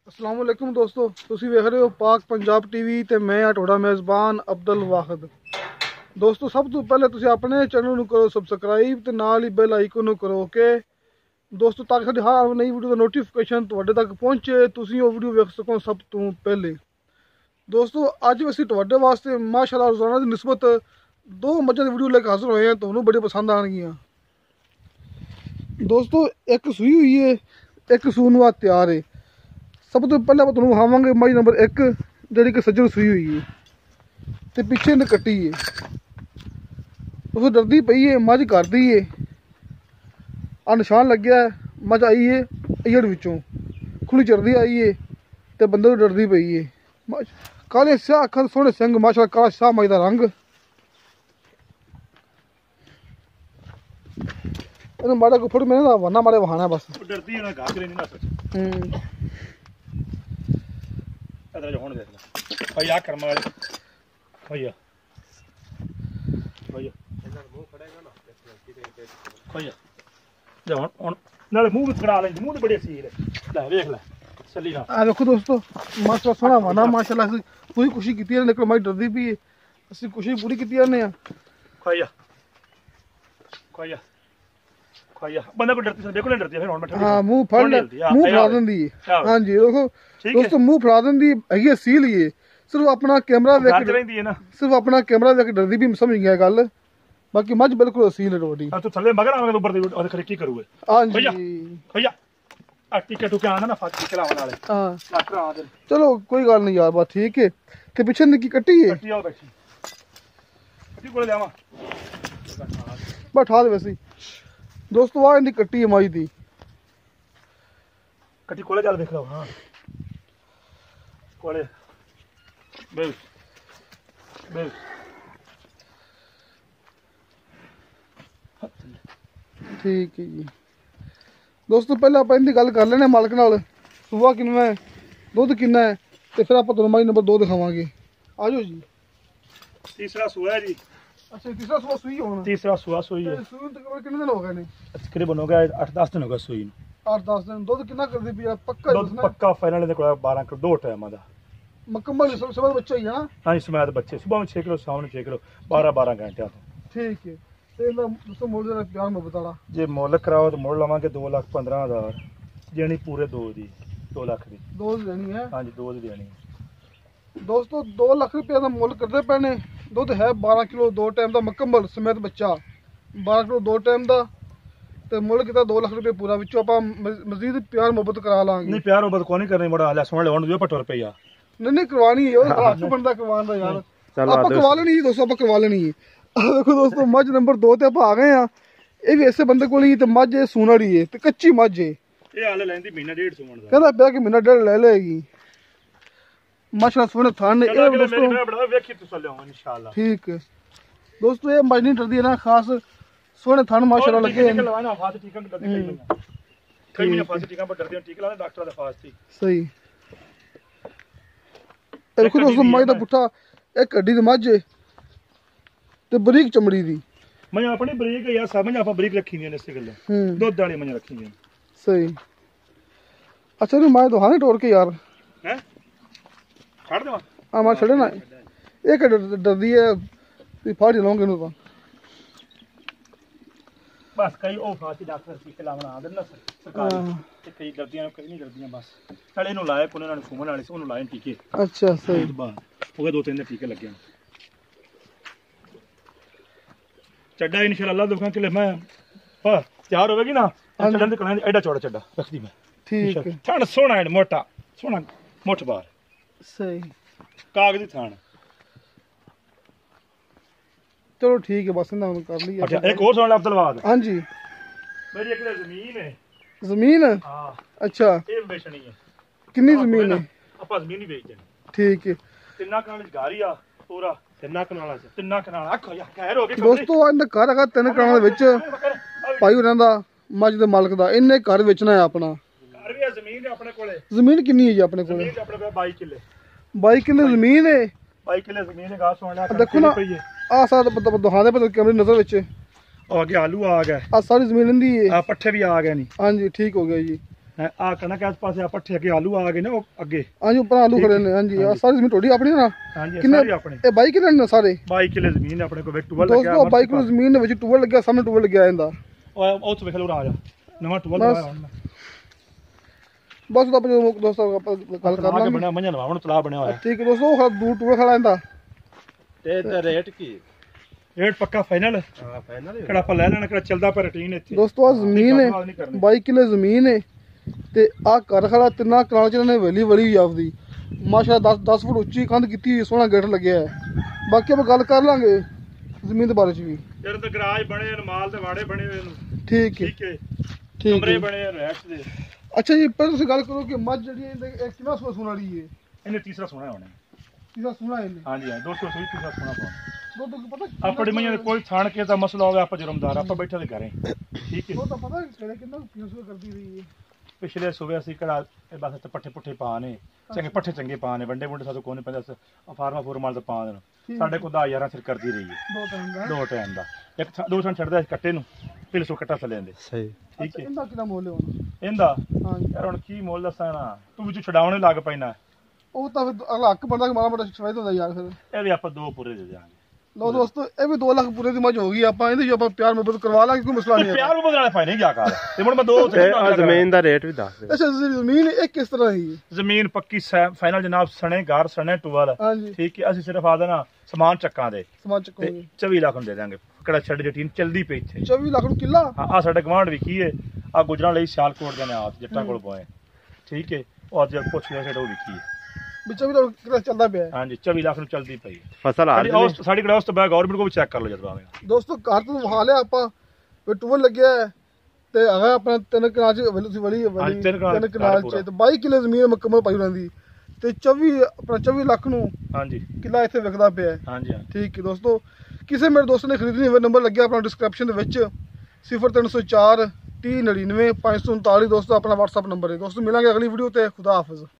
अस्सलाम वालेकुम दोस्तों, तुसी वेख रहे हो पाक पंजाब टीवी ते मैं आ तुहाडा मेज़बान अब्दुल वाहिद। दोस्तों सब तो पहले तुसी अपने चैनल नूं करो सबसक्राइब ते नाल ही बेल आइकन नूं करो ओके दोस्तों, ताकि साडी हर नई वीडियो दा नोटिफिकेशन तुहाडे तक पहुंचे, तुसी वो वीडियो वेख सको सब तो पहले। दोस्तों अज असीं तुहाडे वास्ते माशाअल्लाह रोज़ाना दी निस्बत दो मज्झां दी वीडियो लेके हाजिर होए हैं, तुहानूं बड़ी पसंद आणगियां। दोस्तों एक सूई हुई है, एक सून वास्ते तैयार है। सब तो पहले तुहानूं विखावांगे मझ नंबर 1 जिहड़ी कि सज्जण सूई हुई है ते पिछे ने कट्टी है। उस डरदी पई है, मझ घर दी है। आ निशान लग्या है, मझ आई है अयड़ विचों खुली चरदी आई है ते बंदे तो डरदी पई है। काले स्याह अखां सोहने सिंग माशाअल्लाह, काला शाह मझ दा रंग। इन्हूं माड़ा को फुट मैंने वरना माड़े वहाना बस डरदी है ना घास नहीं ना सच। इधर जो होने देख ले भैया कर्मा वाले भैया भैया इधर मुंह खड़ेगा ना भैया जो हुन नाले मुंह भी खड़ा ले, मुंह तो बड़ी सील है। ले देख ले चली ना आ देखो दोस्तों माशाअल्लाह सोहना वहाना माशाअल्लाह पूरी खुशी कीती है, लेकिन मझ डरदी पई है। असीं खुशी पूरी कीती है ने भैया भैया भैया बंदा को डरती से देखो नहीं डरती फिर हुन मैं हाँ मुंह फड़ ले, मुंह फड़ा देंदी है। हाँ जी देखो दोस्तों मुंह फड़ा देंदी है, सील ही है। सिर्फ अपना कैमरा देख रही है ना, सिर्फ अपना कैमरा देख डरदी भी समझ गया गल, बाकी मझ बिल्कुल असील है रोटी। तू थल्ले मगर आवे ऊपर दी और खरी की करूए। हां जी भैया आ टिकट टू के आना ना फाट के लावन वाले। हां डॉक्टर आ दे चलो कोई गल नहीं यार, बात ठीक है। ते पीछे निकी कट्टी है, कट्टी आओ बैठी कट्टी कोले जावा बैठा दे वैसे दोस्तों। आ इंदी कट्टी है माई दी, कट्टी कोले चल देख लो। हां कोले बेल बेल ठीक है जी। दोस्तों पहले आप इनकी गल कर लेने मालक नाल, सुबह किन्ना है दुध किन्ना है, तो फिर आप माई नंबर 2 दिखावांगे। आ जाओ जी। तीसरा सुआ है जी। अच्छा तीसरा सुआ सुई होना, तीसरा सुआ सुई है। सुई तकरीबन कितने दिन हो गए ने? तकरीबन हो गया 8-10 दिन हो गए सुई 8-10 दिन। दुध कितना कर दी पिया पक्का दूध पक्का फाइनल दे कोल 12 किलो 2 टाइम दा मुकम्मल सब बच्चा ही है ना? हां इसमें बच्चे सुबह में 6 किलो शाम में 6 किलो 12 घंटे। ठीक है। ते इंदा दोस्तों मोल जरा प्यार में बताड़ा जे मोल कराओ तो मोल लवांगे 2,15,000 जेनी पूरे 2 दी 2 लाख दी दो देनी है। हां जी 2 दी देनी है दोस्तों 2 लाख रुपये का मुल करते पैने। दुध है 12 किलो 2 टाइम का मुकम्मल समेत बच्चा 12 किलो 2 टाइम का, ते मुल किता 2 लाख रुपये पूरा। विचों आपां मजीद प्यार मोहब्बत करा लांगे। नहीं प्यार मोहब्बत कोनी करनी मोड़ा हाले सोने लेवन दियो 50 रुपया नहीं करवानी है, हक बनदा करवान दा यार। आपां करवा लेनी है दोस्तों, आपां करवा लेनी है। देखो दोस्तों मझ नंबर 2 ते आपां आ गए हां। ये भी ऐसे बंदे कोल ही ते मझ सून वाली है ते कच्ची मझ है। ये हाले लैंदी महीना 1.5 सून दा कहंदा पिया कि महीना 1.5 ले लेगी। माशाल्लाह सोने थान ने ये दोस्तों मैं बड़ा वेखी तू चल आऊं इंशाल्लाह। ठीक है दोस्तों, ये मझ नहीं डरदी है ना, खास सोने थान माशाल्लाह लगे हैं। लवाना फास टीका डरदी कई महीने फास टीका पर डरदी टीका लाने डॉक्टर दा फास थी सही। देखो दोस्तों मझ दा पुट्ठा एक हड्डी दी मझ ते बरीक चमड़ी दी। मैं अपनी बरीक यार सब मैं आपा बरीक रखी ने इस गल्ले दूध वाली मैं रखी ने सही। अच्छा नी मैं तो हाने टोर के यार हैं छाड़ देवा। हां मैं छड़े ना, एक डरदी है ती फाड़ लूंगे नु तो बस कई ओ फासी डॉक्टर टीके लावन आ देना सरकारी ते कई डरदियां कई नहीं डरदियां बस चले नु लाए कोने नाल सुमन वाले से ओनु लाए टीके। अच्छा सही। हो गए 2-3 दिन टीके लगे चड्डा इंशाल्लाह दुकान के लिए मैं तैयार होवेगी ना चड्डा दे कलां एडा चौड़ा चड्डा रख दी मैं। ठीक है। थान सोना है मोटा सोना मोट बार सही कागजी थान। चलो ठीक है बस ना कर लिया। अच्छा एक और सुन ले अब्दुल। हां जी मेरी एक जमीन है। जमीन? हां अच्छा ये बेचनी है। कितनी जमीन है? आपा जमीन ही बेच देनी। ठीक है। तिन्ना कनाल गारी आ पूरा तिन्ना कनाल आखो यार कहर हो गए दोस्तों इंदा घर हैगा 3 कनाल दे विच भाई होरां दा मझ दे मालक दा। इन्ने घर बेचना है अपना। घर भी है जमीन है अपने कोले। जमीन कितनी है जी अपने कोले? जमीन अपने कोले 22 किले। 22 किले जमीन है। 22 किले जमीन है। गा सुन ले देखो ना आ साथ दुहां दे कैमरे नजर विच आ गया आलू आ गया आ सारी जमीन इंदी है। आ पट्ठे भी आ गए नहीं। हां जी ठीक हो गया जी। ਆ ਕਣਕ ਇਸ ਪਾਸੇ ਆ ਪੱਠੇ ਅੱਗੇ ਆਲੂ ਆ ਗਏ ਨੇ ਉਹ ਅੱਗੇ। ਹਾਂਜੀ ਉੱਪਰ ਆਲੂ ਖੜੇ ਨੇ। ਹਾਂਜੀ ਆ ਸਾਰੀ ਜ਼ਮੀਨ ਤੁਹਾਡੀ ਆਪਣੀ ਨਾ? ਹਾਂਜੀ ਕਿੰਨੇ ਸਾਰੀ ਆਪਣੇ। ਇਹ 22 ਕਿੱਲੇ ਨੇ ਸਾਰੇ? 22 ਕਿੱਲੇ ਜ਼ਮੀਨ ਆਪਣੇ ਕੋਲ ਟੂਬਲ ਲੱਗਿਆ। ਦੋਸਤੋ 22 ਕਿੱਲੇ ਜ਼ਮੀਨ ਦੇ ਵਿੱਚ ਟੂਬਲ ਲੱਗਿਆ, ਸਾਹਮਣੇ ਟੂਬਲ ਲੱਗਿਆ ਜਾਂਦਾ। ਉਹ ਤੋਂ ਵੇਖ ਲਓ ਆ ਜਾ ਨਵਾਂ ਟੂਬਲ ਲਗਾਇਆ ਹੁਣ ਮੈਂ। ਬਸ ਤਾਂ ਆਪਣੇ ਦੋਸਤੋ ਆਪਾਂ ਗੱਲ ਕਰ ਲਾਂਗੇ। ਬਣਿਆ ਮੰਝਾ ਨਵਾਂ ਹੁਣ ਤਲਾਅ ਬਣਿਆ ਹੋਇਆ। ਠੀਕ ਹੈ ਦੋਸਤੋ, ਉਹ ਦੂਰ ਟੂਬਲ ਖੜਾ ਜਾਂਦਾ। ਤੇ ਇਹਦਾ ਰੇਟ ਕੀ? ਰੇਟ ਪੱਕਾ ਫਾਈਨਲ। ਹਾਂ ਫਾਈਨਲ ਕਿਹੜਾ ਆਪਾਂ ਲੈ ਲੈਣਾ, ਕਿਹੜਾ ਚੱਲਦਾ ਪਰ ਰੂਟੀਨ ਇੱਥੇ। ਦੋਸਤੋ ਆ ਜ਼ਮੀਨ ਹੈ 22 ਕਿੱਲੇ ਜ਼ਮੀਨ ਹੈ ਤੇ ਆ ਘਰ ਖੜਾ 3 ਕਨਾਲ ਚ ਇਹਨਾਂ ਨੇ ਵੇਲੀ ਵਲੀ ਹੋਈ ਆਪਦੀ। ਮਾਸ਼ਾਅੱਲਾ 10 ਫੁੱਟ ਉੱਚੀ ਕੰਧ ਕੀਤੀ ਹੋਈ, ਸੋਹਣਾ ਗੇਟ ਲੱਗਿਆ ਹੈ। ਬਾਕੀ ਆਪਾਂ ਗੱਲ ਕਰ ਲਾਂਗੇ ਜ਼ਮੀਨ ਦੇ ਬਾਰੇ ਚ ਵੀ। ਯਾਰ ਤੇ ਗਰਾਜ ਬਣੇ ਨੇ, ਮਾਲ ਦੇ ਵਾੜੇ ਬਣੇ ਹੋਏ ਨੇ। ਠੀਕ ਹੈ ਠੀਕ ਹੈ, ਠੀਕ ਕਮਰੇ ਹੈ। ਬਣੇ ਰੈਸਟ ਦੇ। ਅੱਛਾ ਜੀ ਪਹਿਲਾਂ ਤੁਸੀਂ ਗੱਲ ਕਰੋ ਕਿ ਮੱਝ ਜਿਹੜੀ ਇਹ ਕਿੰਨਾ ਸੂਣ ਵਾਲੀ ਹੈ? ਇਹਨੇ ਤੀਸਰਾ ਸੋਣਾ ਹੋਣਾ। ਕਿਹਦਾ ਸੂਣਾ ਇਹਨੇ? ਹਾਂਜੀ ਹਾਂ 200 ਸੂਈ ਤੀਸਰਾ ਸੋਣਾ ਪਾਉਣਾ। ਦੁੱਧ ਪਤਾ ਆਪਣੀ ਮਈਆਂ ਦੇ ਕੋਈ ਥਾਣ ਕੇ ਦਾ ਮਸਲਾ ਹੋਵੇ, ਆਪਾਂ ਜੁਰਮਦਾਰ ਆਪਾਂ ਬੈਠੇ ਤੇ ਕਰੇ। ਠੀਕ ਹੈ, ਉਹ ਤਾਂ ਪਤਾ ਕਿਹੜੇ ਕਿੰਨਾ ਕਿਉਂ ਕਰਦੀ ਰਹੀ ਹੈ। ਪਿਛਲੇ ਸੂਬੇ ਅਸੀਂ ਕਿਹੜਾ ਇਹ ਬਸ ਤੇ ਪੱਠੇ ਪੁੱਠੇ ਪਾ ਨੇ, ਚੰਗੇ ਪੱਠੇ ਚੰਗੇ ਪਾ ਨੇ, ਵੰਡੇ ਵੰਡੇ ਸਾਨੂੰ ਕੋਈ ਨਹੀਂ ਪੈਂਦਾ। ਫਾਰਮਾ ਫੂਰਮਾਲ ਤਾਂ ਪਾ ਦੇਣ ਸਾਡੇ ਕੋਲ 10 ਸਿਰ ਕਰਦੀ ਰਹੀ ਹੈ। ਦੋ ਟਾਈਮ ਦਾ ਇੱਕ ਦੋ ਥਾਂ ਛੱਡਦਾ ਕੱਟੇ ਨੂੰ, ਫਿਰ ਸੋ ਕੱਟਾ ਥੱਲੇ ਆਂਦੇ। ਸਹੀ ਠੀਕ ਹੈ, ਇਹਦਾ ਕਿੰਨਾ ਮੁੱਲ ਹੈ ਹੁਣ? ਇਹਦਾ ਹਾਂਜੀ ਯਾਰ ਹੁਣ ਕੀ ਮੁੱਲ ਦੱਸਾਂ ਨਾ, ਤੂੰ ਵਿੱਚੋਂ ਛਡਾਉਣੇ ਲੱਗ ਪੈਣਾ। ਉਹ ਤਾਂ ਫਿਰ ਅਗਲਾ ਹੱਕ ਬਣਦਾ ਕਿ ਮਾੜਾ ਮੋਟਾ ਸ਼ਵਾਇਦ ਹੁੰਦਾ ਯਾਰ। ਫਿਰ ਇਹ ਵੀ ਆਪਾਂ 2 ਪੂਰੇ ਦੇ ਦਿਆਂਗੇ। ਲੋ ਦੋਸਤੋ ਇਹ ਵੀ 2 ਲੱਖ ਪੂਰੇ ਦੀ ਮੱਝ ਹੋ ਗਈ। ਆਪਾਂ ਇਹਦੇ ਆਪਾਂ ਪਿਆਰ ਮੁਹੱਬਤ ਕਰਵਾ ਲਾਂਗੇ, ਕੋਈ ਮਸਲਾ ਨਹੀਂ ਹੈ। ਪਿਆਰ ਬਦਲਾਣੇ ਫਾਇਦੇ ਨਹੀਂ ਗਿਆ ਕਰ ਤੇ ਹੁਣ ਮੈਂ 2 ਤੇ ਆ ਜ਼ਮੀਨ ਦਾ ਰੇਟ ਵੀ ਦੱਸ ਦੇ। ਅੱਛਾ ਜ਼ਮੀਨ ਇਹ ਕਿਸ ਤਰ੍ਹਾਂ ਹੈ? ਜ਼ਮੀਨ ਪੱਕੀ ਫਾਈਨਲ ਜਨਾਬ, ਸਣੇ ਘਰ ਸਣੇ ਟੂਵਲ। ਹਾਂਜੀ ਠੀਕ ਹੈ, ਅਸੀਂ ਸਿਰਫ ਆ ਦੇਣਾ ਸਮਾਨ ਚੱਕਾਂ ਦੇ ਸਮਾਜ ਤੇ ਚੱਕੋਗੇ 24 ਲੱਖ ਨੂੰ ਦੇ ਦਾਂਗੇ। ਕਿਹੜਾ ਛੱਡ ਜਟੀਨ ਚਲਦੀ ਪਈ ਇੱਥੇ। 24 ਲੱਖ ਨੂੰ ਕਿੱਲਾ? ਹਾਂ ਆ ਸਾਡੇ ਗਵਾਂਢ ਵੀ ਕੀ ਹੈ, ਆ ਗੁਜਰਾਂ ਲਈ ਸਿਆਲਕੋਟ ਦੇ ਨੇ ਆਪ ਜੱਟਾਂ ਕੋਲ ਪੋਏ। ਠੀਕ ਹੈ, ਉਹ ਅੱਜ ਪੁੱਛ ਲਿਆ ਛੱਡ ਉਹ ਵੀ ਕੀ ਹੈ। ਵਿੱਚ 24 ਲੱਖ ਕਿੱਲਾ ਚੱਲਦਾ ਪਿਆ ਹੈ। ਹਾਂਜੀ 24 ਲੱਖ ਨੂੰ ਚਲਦੀ ਪਈ। ਫਸਲ ਆ ਰਹੀ ਸਾਡੀ ਕਿਹੜਾ ਉਸ ਤੋਂ ਬਾਅਦ ਗਵਰਨਮੈਂਟ ਕੋ ਵੀ ਚੈੱਕ ਕਰ ਲਓ ਜਦੋਂ ਆਵੇਗਾ। ਦੋਸਤੋ ਘਰ ਤੋਂ ਵਿਖਾ ਲਿਆ ਆਪਾਂ ਵੀ ਟੂਬਲ ਲੱਗਿਆ ਹੈ ਤੇ ਹੈਗਾ ਆਪਣਾ 3 ਕਨਾਲ ਚ ਵਲੀ ਹਾਂਜੀ, ਤਿੰਨ ਕਨਾਲ ਚ ਤੇ 22 ਕਿੱਲੇ ਜ਼ਮੀਨ ਮੁਕੰਮਲ ਪਾਈ ਰਹਿੰਦੀ ਤੇ 24 ਲੱਖ ਨੂੰ ਹਾਂਜੀ ਕਿੱਲਾ ਇੱਥੇ ਵਿਕਦਾ ਪਿਆ ਹੈ। ਹਾਂਜੀ ਠੀਕ ਹੈ ਦੋਸਤੋ, ਕਿਸੇ ਮੇਰੇ ਦੋਸਤ ਨੇ ਖਰੀਦਣੀ ਹੋਵੇ ਨੰਬਰ ਲੱਗਿਆ ਆਪਣਾ ਡਿਸਕ੍ਰਿਪਸ਼ਨ ਦੇ ਵਿੱਚ 0304 3099 539। ਦੋਸਤੋ ਆਪਣਾ WhatsApp ਨੰਬਰ ਹੈ। ਦੋਸਤੋ ਮਿਲਾਂਗੇ ਅਗਲੀ ਵੀਡੀਓ ਤੇ। ਖੁਦਾ ਹਾਫਿਜ਼।